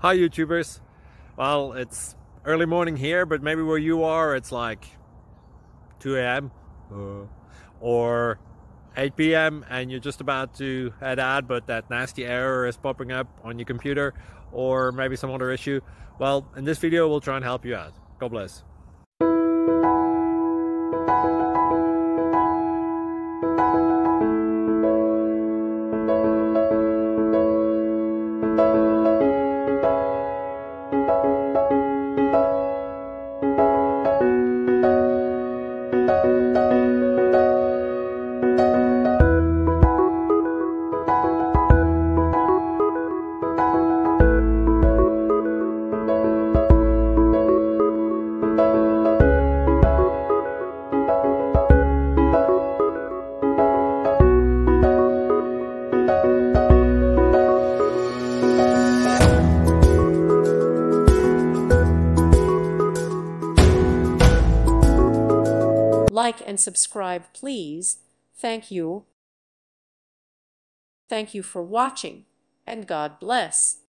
Hi YouTubers. Well, it's early morning here, but maybe where you are it's like 2 a.m. or 8 p.m. and you're just about to head out, but that nasty error is popping up on your computer, or maybe some other issue. Well, in this video we'll try and help you out. God bless. Like and subscribe, please. Thank you. Thank you for watching, and God bless.